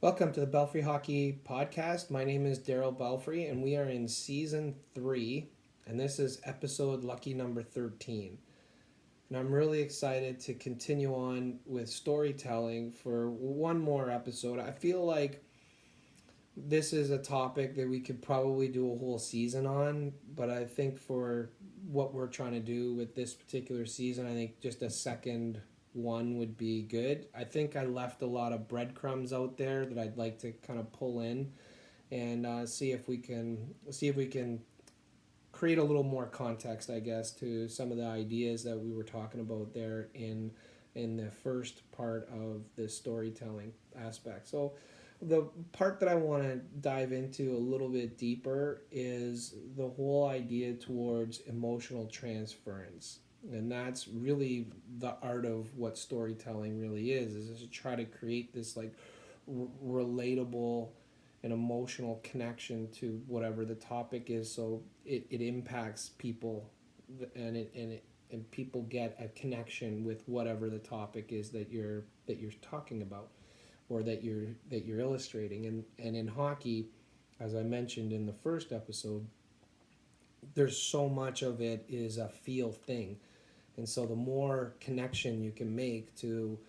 Welcome to the Belfry Hockey Podcast. My name is Daryl Belfry, and we are in season 3, and this is episode lucky number 13. And I'm really excited to continue on with storytelling for one more episode. I feel like this is a topic that we could probably do a whole season on, but I think for what we're trying to do with this particular season, I think just a second one would be good. I think I left a lot of breadcrumbs out there that I'd like to kind of pull in and see if we can create a little more context, I guess, to some of the ideas that we were talking about there in the first part of the storytelling aspect. So the part that I want to dive into a little bit deeper is the whole idea towards emotional transference. And that's really the art of what storytelling really is to try to create this like relatable an emotional connection to whatever the topic is, so it impacts people, and people get a connection with whatever the topic is that you're talking about, or that you're illustrating. And in hockey, as I mentioned in the first episode, there's so much of it is a feel thing. And so the more connection you can make to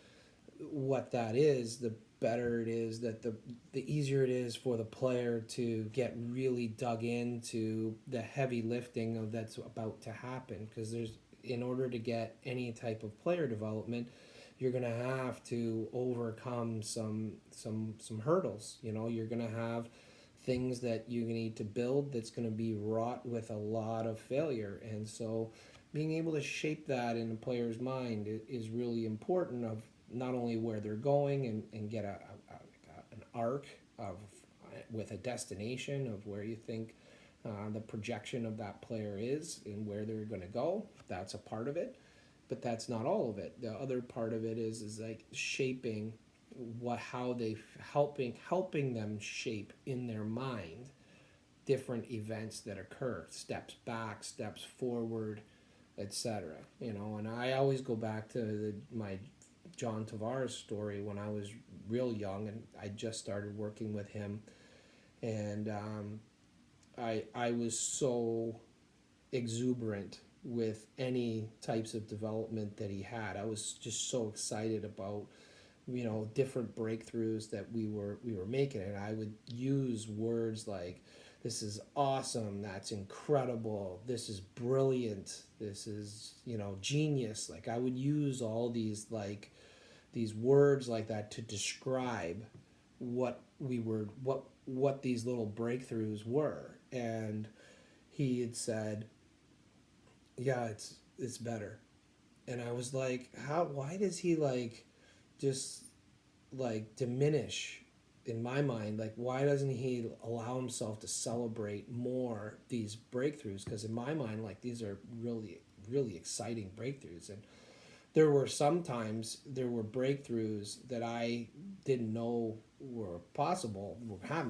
what that is, the better it is, that the easier it is for the player to get really dug into the heavy lifting of that's about to happen. Because there's, in order to get any type of player development, you're gonna have to overcome some hurdles. You're gonna have things that you need to build that's going to be wrought with a lot of failure. And so being able to shape that in a player's mind is really important, of not only where they're going and get an arc of with a destination of where you think the projection of that player is and where they're going to go. That's a part of it, but that's not all of it. The other part of it is like shaping what how they helping them shape in their mind different events that occur, steps back, steps forward, etc. And I always go back to my John Tavares story when I was real young, and I just started working with him. And I was so exuberant with any types of development that he had. I was just so excited about different breakthroughs that we were making, and I would use words like, this is awesome, that's incredible, this is brilliant, this is genius. Like, I would use all these words like that to describe what these little breakthroughs were. And he had said, yeah, it's better. And I was like, how why does he just diminish, in my mind, like, why doesn't he allow himself to celebrate more these breakthroughs? Because in my mind, like, these are really really exciting breakthroughs. And there were breakthroughs that I didn't know were possible.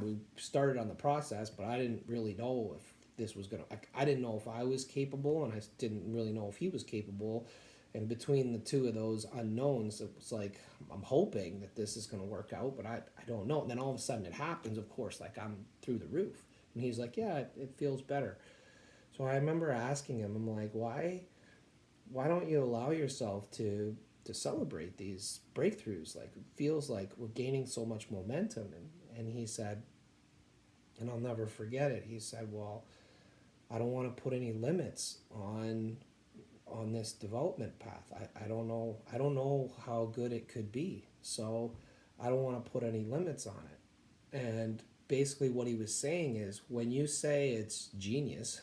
We started on the process, but I didn't really know if this was gonna, I didn't know if I was capable, and I didn't really know if he was capable. And between the two of those unknowns, it was like, I'm hoping that this is going to work out, but I don't know. And then all of a sudden it happens, of course, like, I'm through the roof. And he's like, yeah, it feels better. So I remember asking him, I'm like, why don't you allow yourself to celebrate these breakthroughs? Like, it feels like we're gaining so much momentum. And he said, and I'll never forget it, he said, well, I don't want to put any limits on this development path. I don't know how good it could be. So I don't want to put any limits on it. And basically what he was saying is, when you say it's genius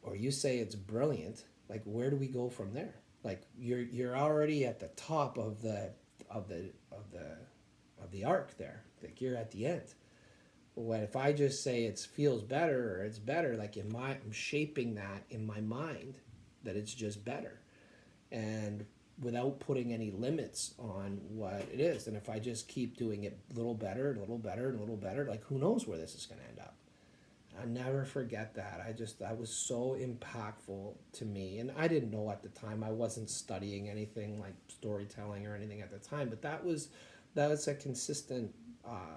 or you say it's brilliant, like, where do we go from there? Like, you're already at the top of the arc there. Like, you're at the end. What if I just say it feels better or it's better? Like, I'm shaping that in my mind, that it's just better, and without putting any limits on what it is. And if I just keep doing it a little better, a little better, a little better, like, who knows where this is going to end up? I never forget that. That was so impactful to me. And I didn't know at the time. I wasn't studying anything like storytelling or anything at the time, but that was a consistent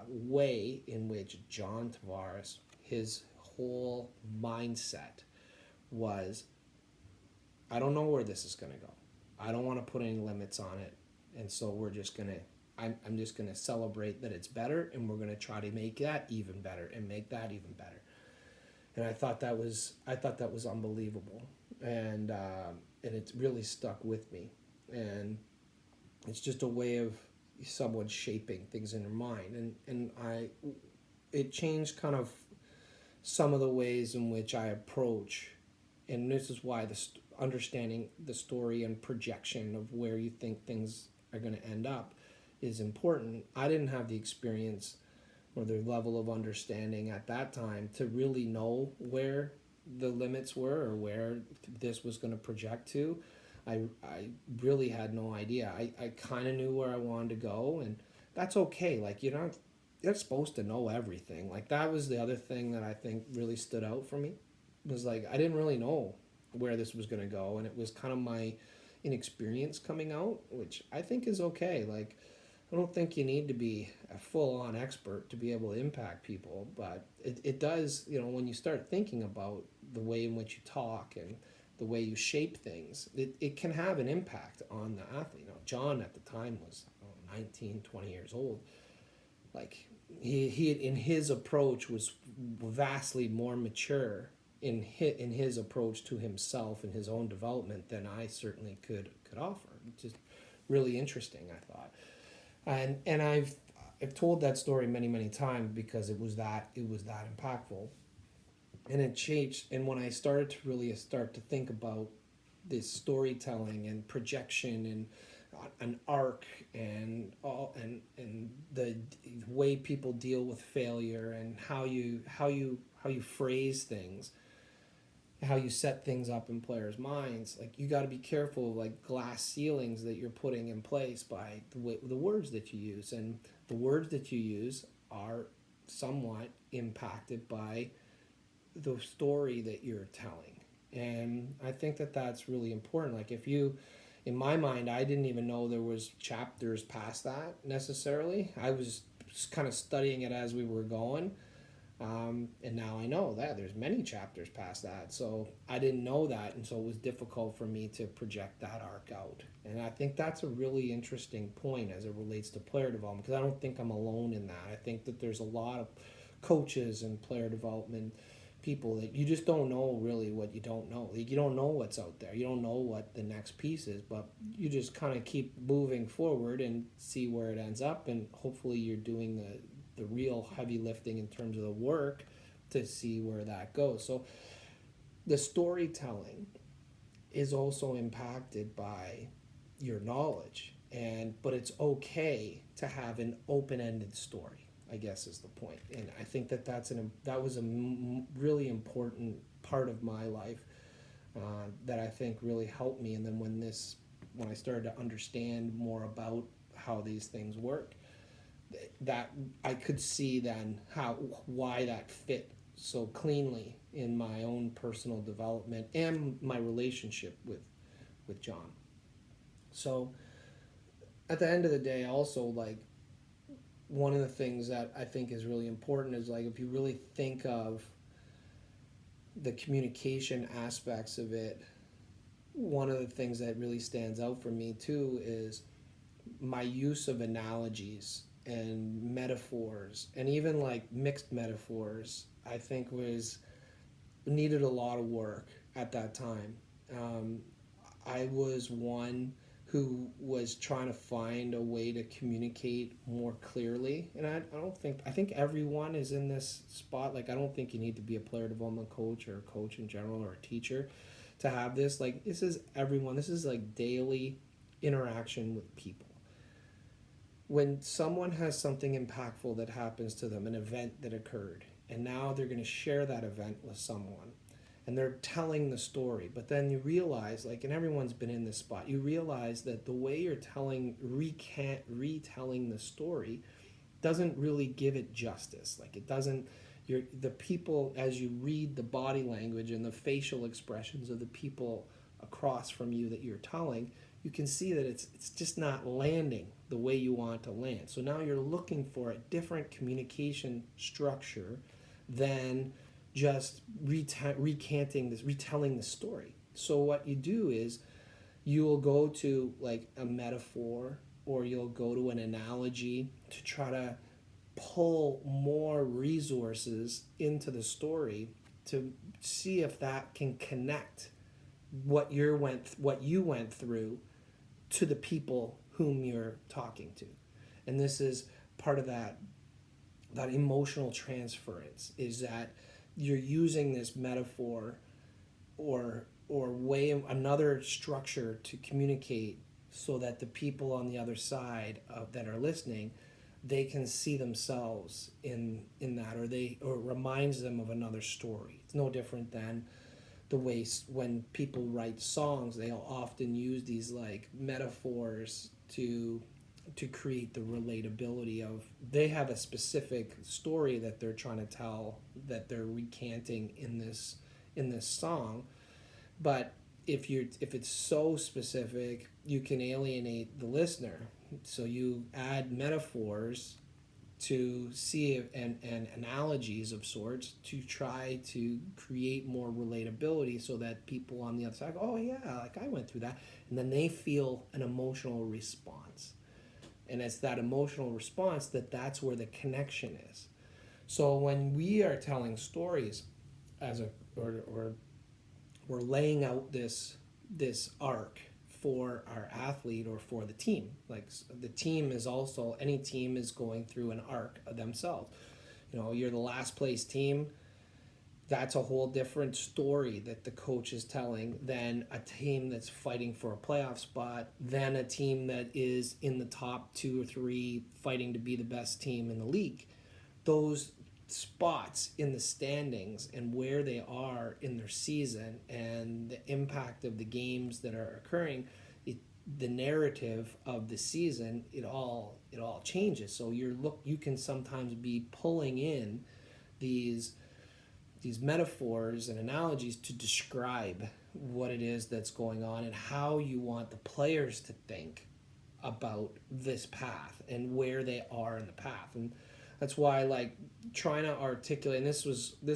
way in which John Tavares, his whole mindset was, I don't know where this is going to go. I don't want to put any limits on it. And so we're just going to, I'm just going to celebrate that it's better, and we're going to try to make that even better and make that even better. And I thought that was unbelievable. And it really stuck with me. And it's just a way of someone shaping things in their mind. It changed kind of some of the ways in which I approach, and this is why understanding the story and projection of where you think things are going to end up is important. I didn't have the experience or the level of understanding at that time to really know where the limits were or where this was going to project to. I really had no idea. I kind of knew where I wanted to go, and that's okay. Like, you're supposed to know everything. Like, that was the other thing that I think really stood out for me, was like, I didn't really know where this was going to go, and it was kind of my inexperience coming out, which I think is okay. Like, I don't think you need to be a full-on expert to be able to impact people, but it does, when you start thinking about the way in which you talk and the way you shape things, it can have an impact on the athlete. John at the time was 19, 20 years old. Like, he in his approach was vastly more mature in his approach to himself and his own development than I certainly could offer. Just really interesting, I thought. And I've told that story many times because it was that impactful. And it changed. And when I started to really start to think about this storytelling and projection and an arc and the way people deal with failure and how you phrase things, how you set things up in players' minds, like, you got to be careful of, like, glass ceilings that you're putting in place by the words that you use, and the words that you use are somewhat impacted by the story that you're telling. And I think that that's really important. Like, in my mind, I didn't even know there was chapters past that necessarily. I was just kind of studying it as we were going. And now I know that there's many chapters past that. So I didn't know that, and so it was difficult for me to project that arc out. And I think that's a really interesting point as it relates to player development, because I don't think I'm alone in that. I think that there's a lot of coaches and player development people that you just don't know really what you don't know. Like, you don't know what's out there. You don't know what the next piece is, but you just kind of keep moving forward and see where it ends up, and hopefully you're doing the real heavy lifting in terms of the work to see where that goes. So the storytelling is also impacted by your knowledge, but it's okay to have an open-ended story, I guess, is the point. And I think that that was a really important part of my life that I think really helped me. And then when I started to understand more about how these things work, that I could see then why that fit so cleanly in my own personal development and my relationship with John. So at the end of the day, also, like, one of the things that I think is really important is, like, if you really think of the communication aspects of it, one of the things that really stands out for me too is my use of analogies and metaphors, and even, like, mixed metaphors, I think needed a lot of work at that time. I was one who was trying to find a way to communicate more clearly, and I think everyone is in this spot. Like, I don't think you need to be a player development coach or a coach in general or a teacher to have this. Like, this is everyone. This is, like, daily interaction with people. When someone has something impactful that happens to them, an event that occurred, and now they're going to share that event with someone, and they're telling the story, but then you realize, like, and everyone's been in this spot, you realize that the way you're retelling the story doesn't really give it justice. Like, it doesn't, the people, as you read the body language and the facial expressions of the people across from you that you're telling, you can see that it's just not landing the way you want to land. So now you're looking for a different communication structure than just recanting this, retelling the story. So what you do is you will go to like a metaphor, or you'll go to an analogy to try to pull more resources into the story to see if that can connect what you went through to the people whom you're talking to. And this is part of that emotional transference, is that you're using this metaphor or way, another structure to communicate, so that the people on the other side that are listening, they can see themselves in that, or it reminds them of another story. It's no different than the way when people write songs, they'll often use these like metaphors to create the relatability of, they have a specific story that they're trying to tell, that they're recanting in this song. But if it's so specific, you can alienate the listener. So you add metaphors to see and analogies of sorts to try to create more relatability, so that people on the other side go, oh yeah, like I went through that, and then they feel an emotional response. And it's that emotional response that's where the connection is. So when we are telling stories or we're laying out this arc for our athlete or for the team. Like the team is also, any team is going through an arc themselves. You're the last place team. That's a whole different story that the coach is telling than a team that's fighting for a playoff spot, than a team that is in the top 2 or 3 fighting to be the best team in the league. Those spots in the standings and where they are in their season and the impact of the games that are occurring, the narrative of the season, it all changes. So you can sometimes be pulling in these metaphors and analogies to describe what it is that's going on and how you want the players to think about this path and where they are in the path. And that's why, like, trying to articulate, and this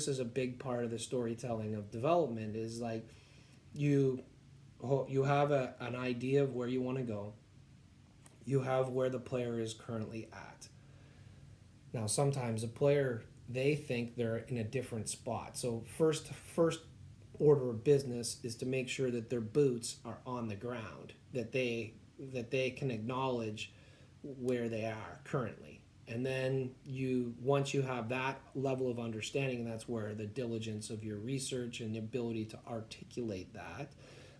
is a big part of the storytelling of development, is like you have an idea of where you want to go. You have where the player is currently at. Now, sometimes a player, they think they're in a different spot. So first order of business is to make sure that their boots are on the ground, that they can acknowledge where they are currently. And then once you have that level of understanding, that's where the diligence of your research and the ability to articulate that.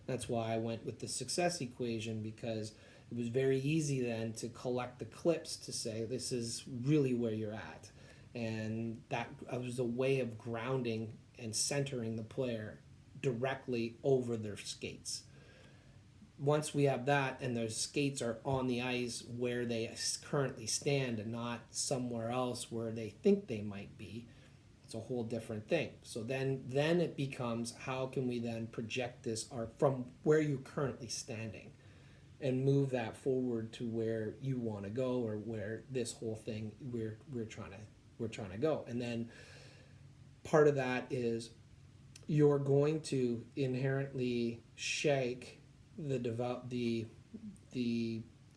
That's why I went with the success equation, because it was very easy then to collect the clips to say, this is really where you're at. And that was a way of grounding and centering the player directly over their skates. Once we have that and their skates are on the ice where they currently stand and not somewhere else where they think they might be, it's a whole different thing. So then it becomes, how can we then project this art from where you're currently standing and move that forward to where you want to go, or where this whole thing we're trying to go. And then part of that is you're going to inherently shake the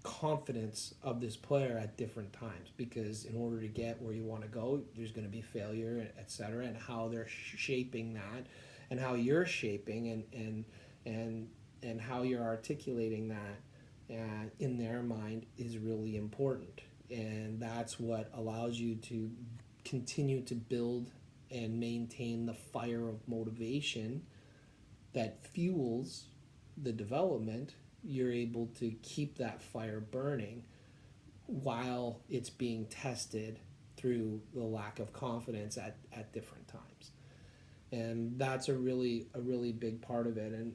confidence of this player at different times, because in order to get where you want to go, there's going to be failure, etc. And how they're shaping that, and how you're shaping and how you're articulating that in their mind is really important. And that's what allows you to continue to build and maintain the fire of motivation that fuels the development. You're able to keep that fire burning while it's being tested through the lack of confidence at different times. And that's a really big part of it. And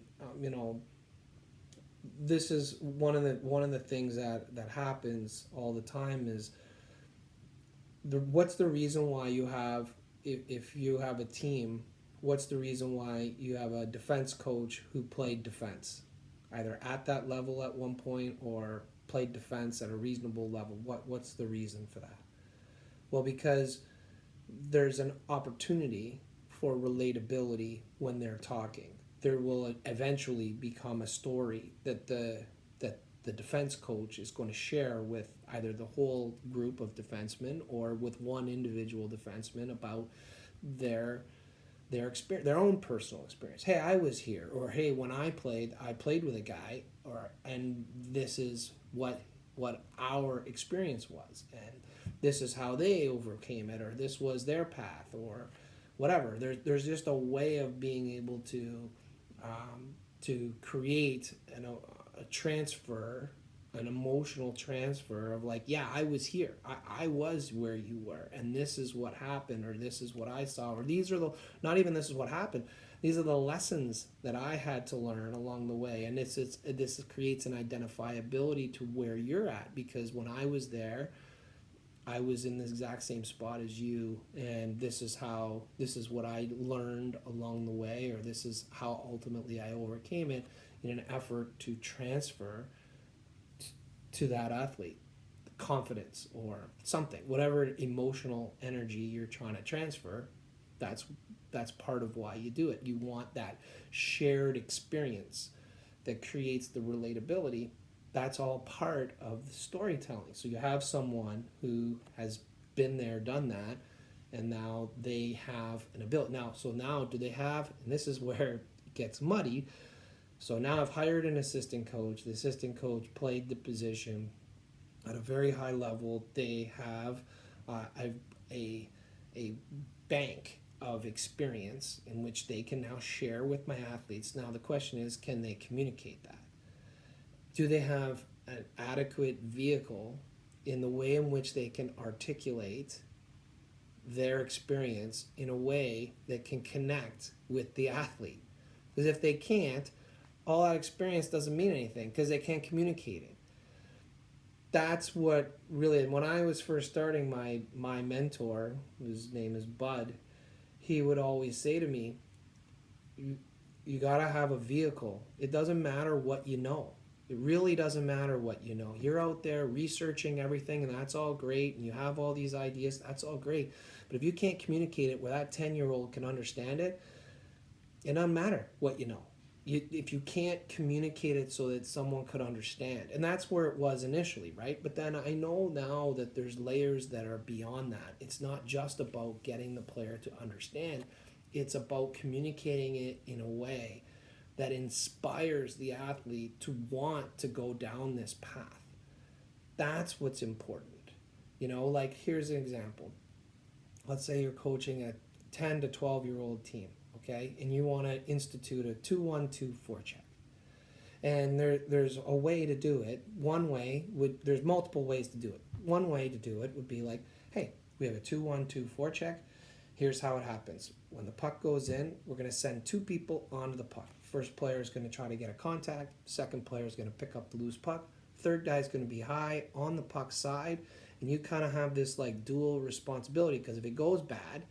this is one of the things that happens all the time is what's the reason why you have, if you have a team, what's the reason why you have a defense coach who played defense, either at that level at one point or played defense at a reasonable level. What's the reason for that? Well, because there's an opportunity for relatability when they're talking. There will eventually become a story that the defense coach is going to share with either the whole group of defensemen or with one individual defenseman about their experience, their own personal experience. Hey, I was here, or hey, when I played with a guy, or and this is what our experience was, and this is how they overcame it, or this was their path, or whatever. There's just a way of being able to create a transfer, an emotional transfer of like, yeah, I was here. I was where you were, and this is what happened, or this is what I saw, or these are the, not even this is what happened. These are the lessons that I had to learn along the way, and this creates an identifiability to where you're at, because when I was there, I was in the exact same spot as you, and this is what I learned along the way, or this is how ultimately I overcame it in an effort to transfer to that athlete confidence or something, whatever emotional energy you're trying to transfer. That's part of why you do it. You want that shared experience that creates the relatability. That's all part of the storytelling. So you have someone who has been there, done that, and now they have an ability. Now do they have, and this is where it gets muddy. So now I've hired an assistant coach. The assistant coach played the position at a very high level. They have a bank of experience in which they can now share with my athletes. Now the question is, can they communicate that? Do they have an adequate vehicle in the way in which they can articulate their experience in a way that can connect with the athlete? Because if they can't, all that experience doesn't mean anything because they can't communicate it. That's what really, when I was first starting, my mentor, whose name is Bud, he would always say to me, you got to have a vehicle. It doesn't matter what you know. It really doesn't matter what you know. You're out there researching everything, and that's all great, and you have all these ideas, that's all great. But if you can't communicate it where that 10-year-old can understand it, it doesn't matter what you know. If you can't communicate it so that someone could understand. And that's where it was initially, right? But then I know now that there's layers that are beyond that. It's not just about getting the player to understand. It's about communicating it in a way that inspires the athlete to want to go down this path. That's what's important. Like here's an example. Let's say you're coaching a 10 to 12-year-old team, okay? And you want to institute a 2-1-2 forecheck. And there's a way to do it. There's multiple ways to do it. One way to do it would be like, hey, we have a 2-1-2 forecheck. Here's how it happens. When the puck goes in, we're going to send two people onto the puck. First player is going to try to get a contact. Second player is going to pick up the loose puck. Third guy is going to be high on the puck side. And you kind of have this like dual responsibility, because if it goes bad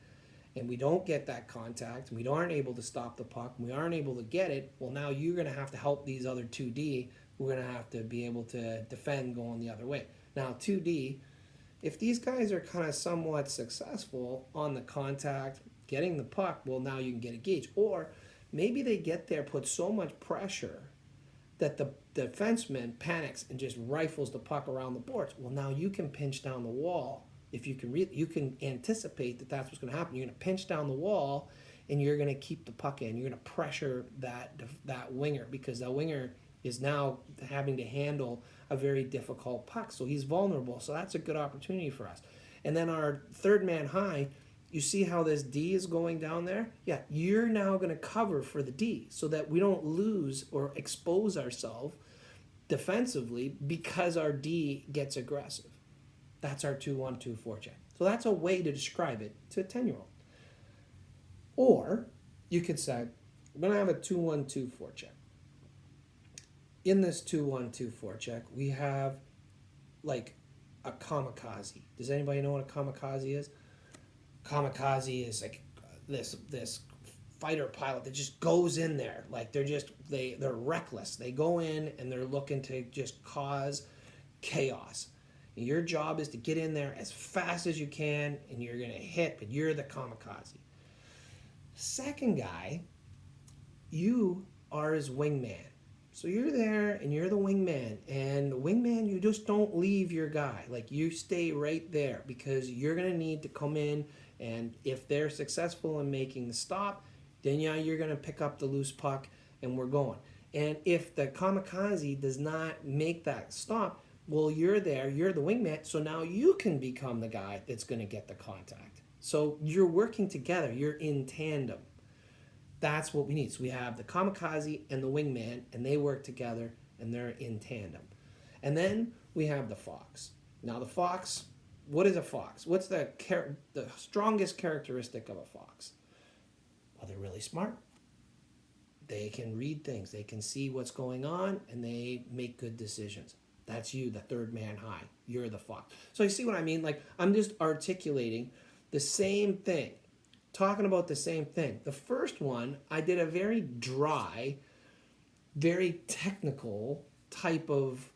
and we don't get that contact and we aren't able to stop the puck and we aren't able to get it, well, now you're going to have to help these other 2D. We're going to have to be able to defend going the other way. Now 2D, if these guys are kind of somewhat successful on the contact, getting the puck, well, now you can get a gauge. Or maybe they get there, put so much pressure that the defenseman panics and just rifles the puck around the boards. Well, now you can pinch down the wall. If you can you can anticipate that that's what's going to happen. You're going to pinch down the wall, and you're going to keep the puck in. You're going to pressure that winger, because that winger is now having to handle a very difficult puck. So he's vulnerable. So that's a good opportunity for us. And then our third man high, you see how this D is going down there? Yeah, you're now going to cover for the D so that we don't lose or expose ourselves defensively because our D gets aggressive. That's our 2-1-2 forecheck. So that's a way to describe it to a 10-year-old. Or you could say, we're going to have a 2-1-2 forecheck. In this 2-1-2 forecheck, we have like a kamikaze. Does anybody know what a kamikaze is? Kamikaze is like this fighter pilot that just goes in there. Like they're reckless. They go in and they're looking to just cause chaos. And your job is to get in there as fast as you can, and you're going to hit, but you're the kamikaze. Second guy, you are his wingman. So you're there and you're the wingman. And the wingman, you just don't leave your guy. Like, you stay right there because you're going to need to come in. And if they're successful in making the stop, then yeah, you're going to pick up the loose puck and we're going. And if the kamikaze does not make that stop, well, you're there, you're the wingman. So now you can become the guy that's going to get the contact. So you're working together, you're in tandem. That's what we need. So we have the kamikaze and the wingman, and they work together, and they're in tandem. And then we have the fox. Now the fox, what is a fox? What's the strongest characteristic of a fox? Well, they're really smart. They can read things. They can see what's going on, and they make good decisions. That's you, the third man high. You're the fox. So you see what I mean? Like, I'm just articulating the same thing, talking about the same thing. The first one, I did a very dry, very technical type of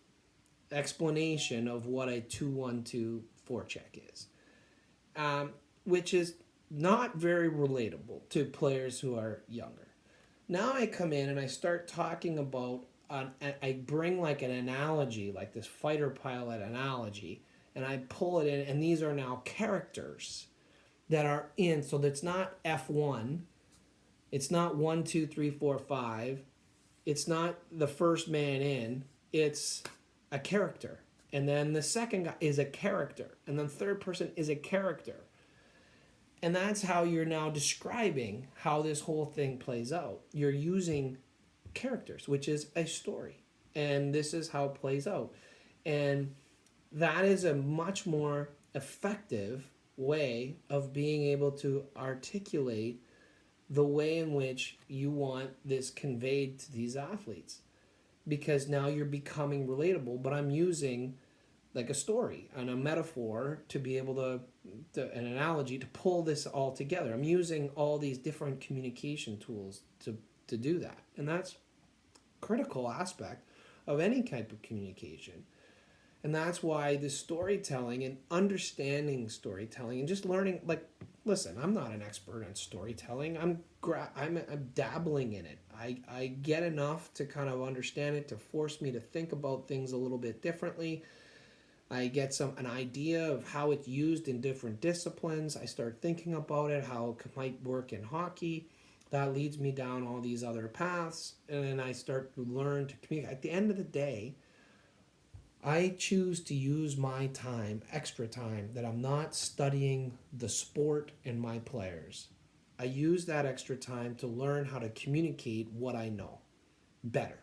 explanation of what a 2-1-2 forecheck is, which is not very relatable to players who are younger. Now I come in and I start talking about, I bring like an analogy, like this fighter pilot analogy, and I pull it in, and these are now characters that are in. So that's not F1, it's not 1, 2, 3, 4, 5, it's not the first man in, it's a character. And then the second guy is a character, and then the third person is a character. And that's how you're now describing how this whole thing plays out. You're using characters, which is a story. And this is how it plays out. And that is a much more effective way of being able to articulate the way in which you want this conveyed to these athletes. Because now you're becoming relatable, but I'm using like a story and a metaphor to be able to an analogy to pull this all together. I'm using all these different communication tools to do that. And that's a critical aspect of any type of communication. And that's why the storytelling and understanding storytelling and just learning, like, listen, I'm not an expert on storytelling. I'm dabbling in it. I get enough to kind of understand it, to force me to think about things a little bit differently. I get an idea of how it's used in different disciplines. I start thinking about it, how it might work in hockey. That leads me down all these other paths. And then I start to learn to communicate. At the end of the day, I choose to use my time, extra time, that I'm not studying the sport and my players. I use that extra time to learn how to communicate what I know better.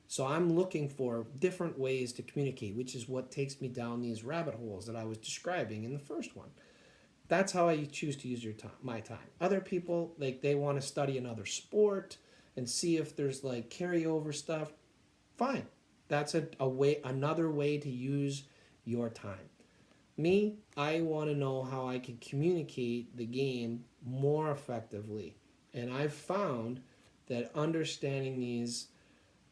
So I'm looking for different ways to communicate, which is what takes me down these rabbit holes that I was describing in the first one. That's how I choose to use my time. Other people, like, they want to study another sport and see if there's like carryover stuff. Fine. That's another way to use your time. Me, I want to know how I can communicate the game more effectively. And I've found that understanding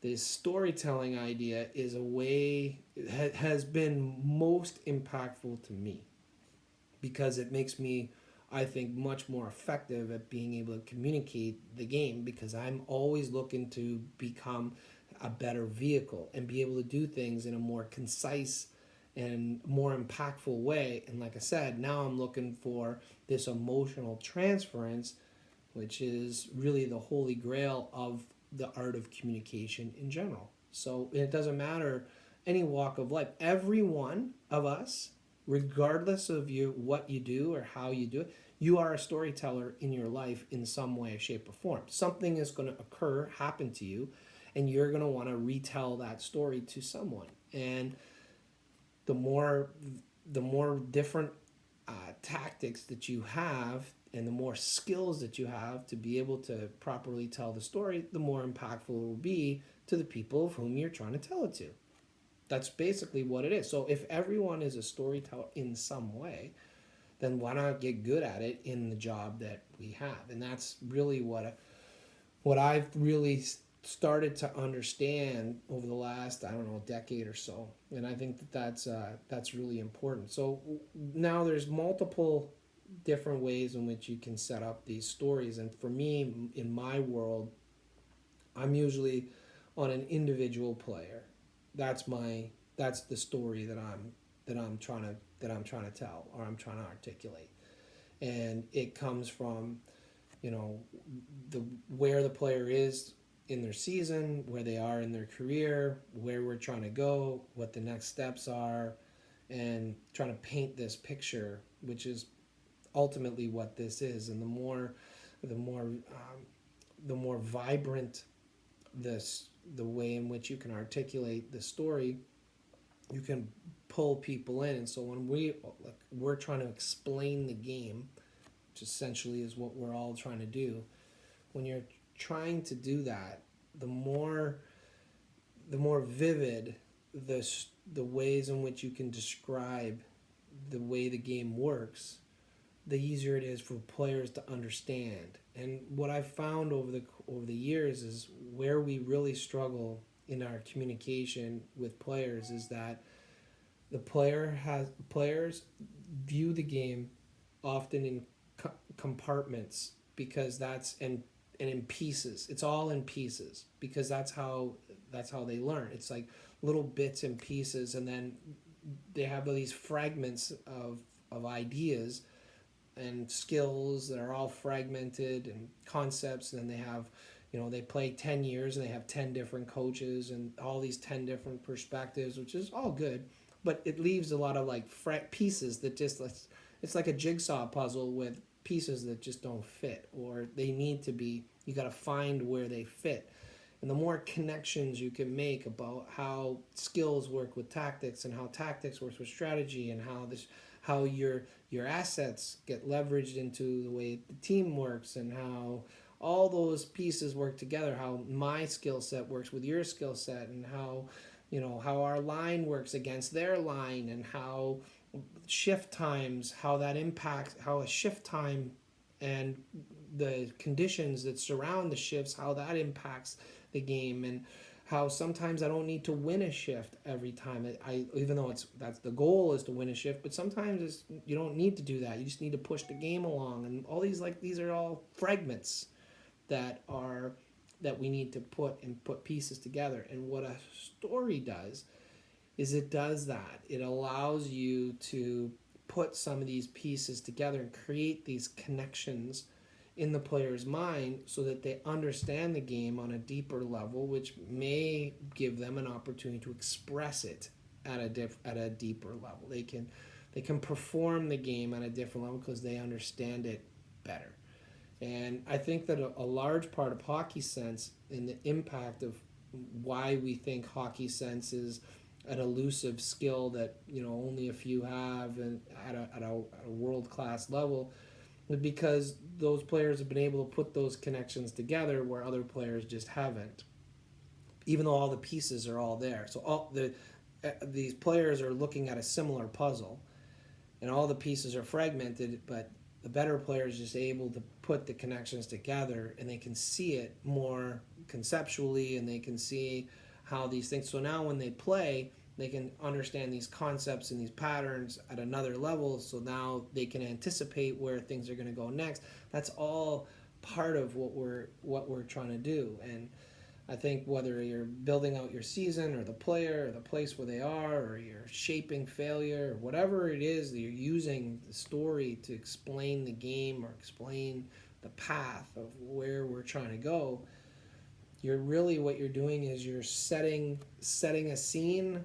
this storytelling idea is a way, has been most impactful to me, because it makes me, I think, much more effective at being able to communicate the game, because I'm always looking to become a better vehicle and be able to do things in a more concise and more impactful way. And like I said, now I'm looking for this emotional transference, which is really the holy grail of the art of communication in general. So it doesn't matter any walk of life. Every one of us, regardless of what you do or how you do it, you are a storyteller in your life in some way, shape, or form. Something is going to happen to you, and you're going to want to retell that story to someone. And the more different tactics that you have, and the more skills that you have to be able to properly tell the story, the more impactful it will be to the people of whom you're trying to tell it to. That's basically what it is. So if everyone is a storyteller in some way, then why not get good at it in the job that we have? And that's really what I've really started to understand over the last, I don't know, decade or so. And I think that that's really important. So now there's multiple different ways in which you can set up these stories. And for me, in my world, I'm usually on an individual player. That's the story that I'm trying to tell, or I'm trying to articulate. And it comes from, you know, the where the player is in their season, where they are in their career, where we're trying to go, what the next steps are, and trying to paint this picture, which is ultimately what this is. And the more, the more vibrant the way in which you can articulate the story, you can pull people in. And so when we're trying to explain the game, which essentially is what we're all trying to do, when you're trying to do that, the more vivid the ways in which you can describe the way the game works, the easier it is for players to understand. And what I've found over the years is where we really struggle in our communication with players is that players view the game often in compartments, because and in pieces. It's all in pieces because that's how they learn. It's like little bits and pieces, and then they have these fragments of ideas and skills that are all fragmented, and concepts. And then they have, they play 10 years and they have 10 different coaches and all these 10 different perspectives, which is all good, but it leaves a lot of like pieces that just, it's like a jigsaw puzzle with pieces that just don't fit, or they need to be, you got to find where they fit. And the more connections you can make about how skills work with tactics, and how tactics works with strategy, and how your assets get leveraged into the way the team works, and how all those pieces work together, how my skill set works with your skill set, and how our line works against their line, and how shift times, how that impacts, how a shift time and the conditions that surround the shifts, how that impacts the game, and how sometimes I don't need to win a shift every time. I even though that's the goal is to win a shift, but sometimes you don't need to do that. You just need to push the game along, and all these are all fragments that we need to put pieces together. And what a story does is it does that. It allows you to put some of these pieces together and create these connections in the player's mind so that they understand the game on a deeper level, which may give them an opportunity to express it at a deeper level. They can perform the game at a different level because they understand it better. And I think that a large part of Hockey Sense and the impact of why we think Hockey Sense is an elusive skill that only a few have, and at a world class level, is because those players have been able to put those connections together where other players just haven't, even though all the pieces are all there. So these players are looking at a similar puzzle, and all the pieces are fragmented, but the better player is just able to put the connections together, and they can see it more conceptually, and they can see how these things. So now when they play, they can understand these concepts and these patterns at another level. So now they can anticipate where things are going to go next. That's all part of what we're trying to do. And I think whether you're building out your season, or the player, or the place where they are, or you're shaping failure, or whatever it is that you're using the story to explain the game or explain the path of where we're trying to go, what you're doing is you're setting a scene,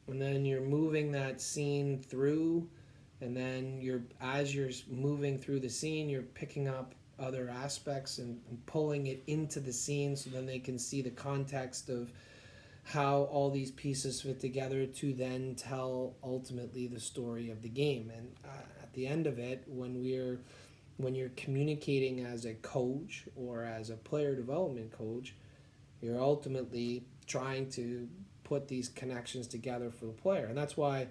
and then you're moving that scene through, and then as you're moving through the scene, you're picking up other aspects and pulling it into the scene, so then they can see the context of how all these pieces fit together to then tell ultimately the story of the game. And at the end of it, when you're communicating as a coach or as a player development coach, you're ultimately trying to put these connections together for the player. And that's why,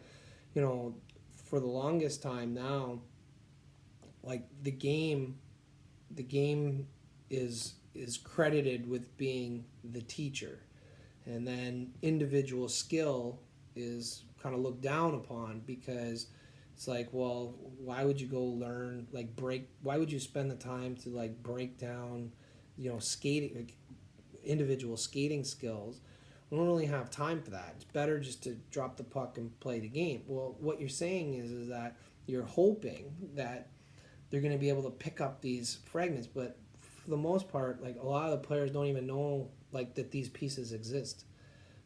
for the longest time now, like the game is is credited with being the teacher, and then individual skill is kind of looked down upon because it's like, well, why would you go learn why would you spend the time to like break down, skating, like individual skating skills? We don't really have time for that. It's better just to drop the puck and play the game. Well, what you're saying is that you're hoping that they're going to be able to pick up these fragments, but for the most part, like a lot of the players don't even know like that these pieces exist.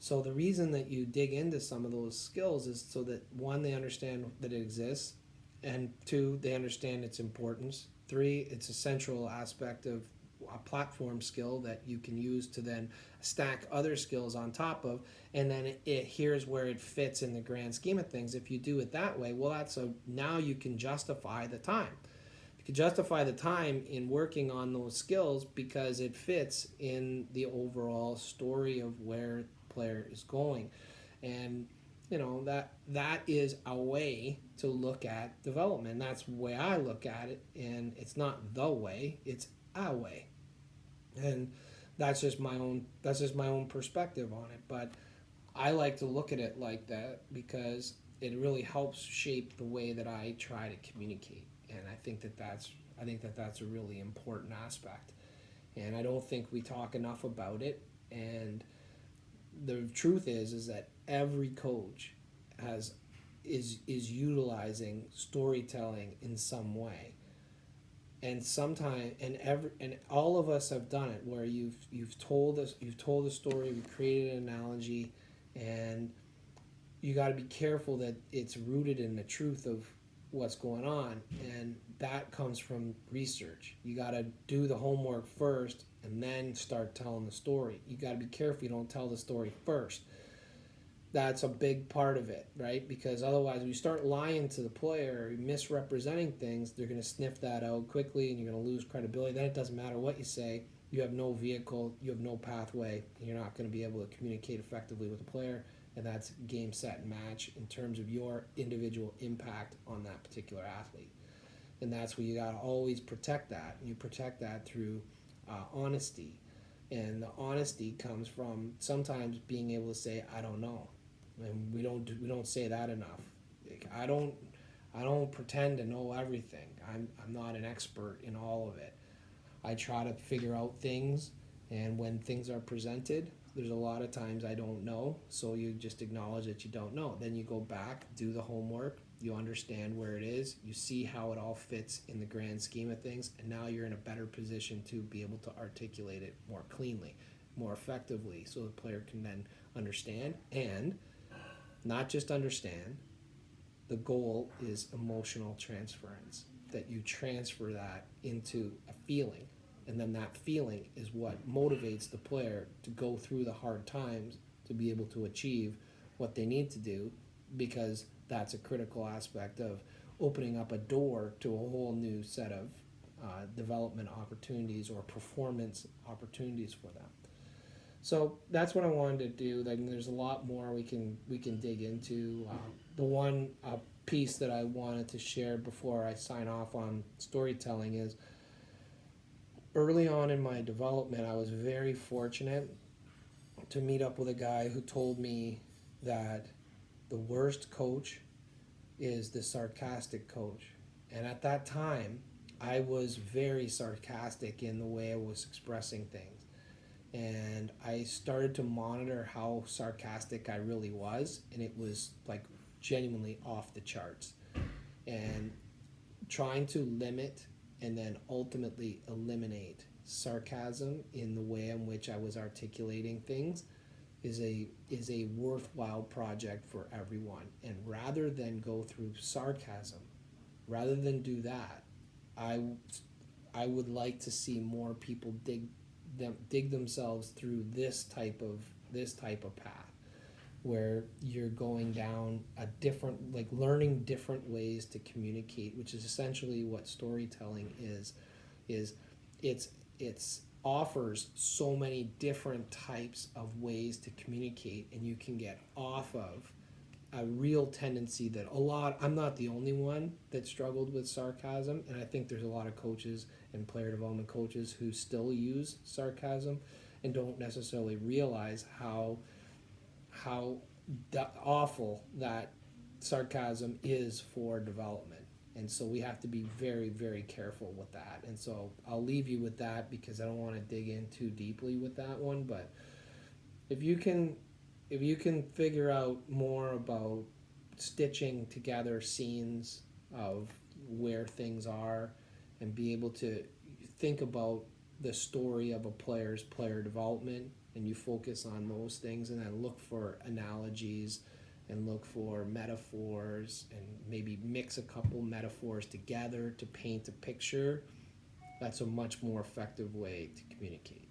So the reason that you dig into some of those skills is so that one, they understand that it exists, and two, they understand its importance. Three, it's a central aspect of a platform skill that you can use to then stack other skills on top of, and then here's where it fits in the grand scheme of things. If you do it that way, well, now you can justify the time. You can justify the time in working on those skills because it fits in the overall story of where the player is going, and that is a way to look at development. That's the way I look at it, and it's not the way, it's a way. And that's just my own perspective on it, but I like to look at it like that because it really helps shape the way that I try to communicate, and I think that that's a really important aspect, and I don't think we talk enough about it. And the truth is that every coach is utilizing storytelling in some way, and sometimes and all of us have done it where you've told a story, we created an analogy, and you got to be careful that it's rooted in the truth of what's going on, and that comes from research. You got to do the homework first and then start telling the story. You got to be careful you don't tell the story first. That's a big part of it, right? Because otherwise, when you start lying to the player, misrepresenting things, they're going to sniff that out quickly, and you're going to lose credibility. Then it doesn't matter what you say. You have no vehicle, you have no pathway, and you're not going to be able to communicate effectively with the player, and that's game, set, and match in terms of your individual impact on that particular athlete. And that's where you got to always protect that, and you protect that through honesty. And the honesty comes from sometimes being able to say, I don't know. And we don't say that enough. Like, I don't pretend to know everything. I'm not an expert in all of it. I try to figure out things, and when things are presented, there's a lot of times I don't know, so you just acknowledge that you don't know. Then you go back, do the homework, you understand where it is, you see how it all fits in the grand scheme of things, and now you're in a better position to be able to articulate it more cleanly, more effectively, so the player can then understand, and not just understand. The goal is emotional transference, that you transfer that into a feeling, and then that feeling is what motivates the player to go through the hard times to be able to achieve what they need to do, because that's a critical aspect of opening up a door to a whole new set of development opportunities or performance opportunities for them. So that's what I wanted to do. Like, there's a lot more we can dig into. The one piece that I wanted to share before I sign off on storytelling is, early on in my development, I was very fortunate to meet up with a guy who told me that the worst coach is the sarcastic coach. And at that time, I was very sarcastic in the way I was expressing things. And I started to monitor how sarcastic I really was, and it was like genuinely off the charts. And trying to limit and then ultimately eliminate sarcasm in the way in which I was articulating things is a worthwhile project for everyone. And rather than go through sarcasm, rather than do that, I would like to see more people dig themselves through this type of path, where you're going down a different, like, learning different ways to communicate, which is essentially what storytelling is it's offers so many different types of ways to communicate, and you can get off of a real tendency that I'm not the only one that struggled with sarcasm, and I think there's a lot of coaches and player development coaches who still use sarcasm and don't necessarily realize how awful that sarcasm is for development. And so we have to be very, very careful with that. And so I'll leave you with that because I don't want to dig in too deeply with that one. But if you can figure out more about stitching together scenes of where things are and be able to think about the story of a player's player development, and you focus on those things and then look for analogies and look for metaphors and maybe mix a couple metaphors together to paint a picture, that's a much more effective way to communicate.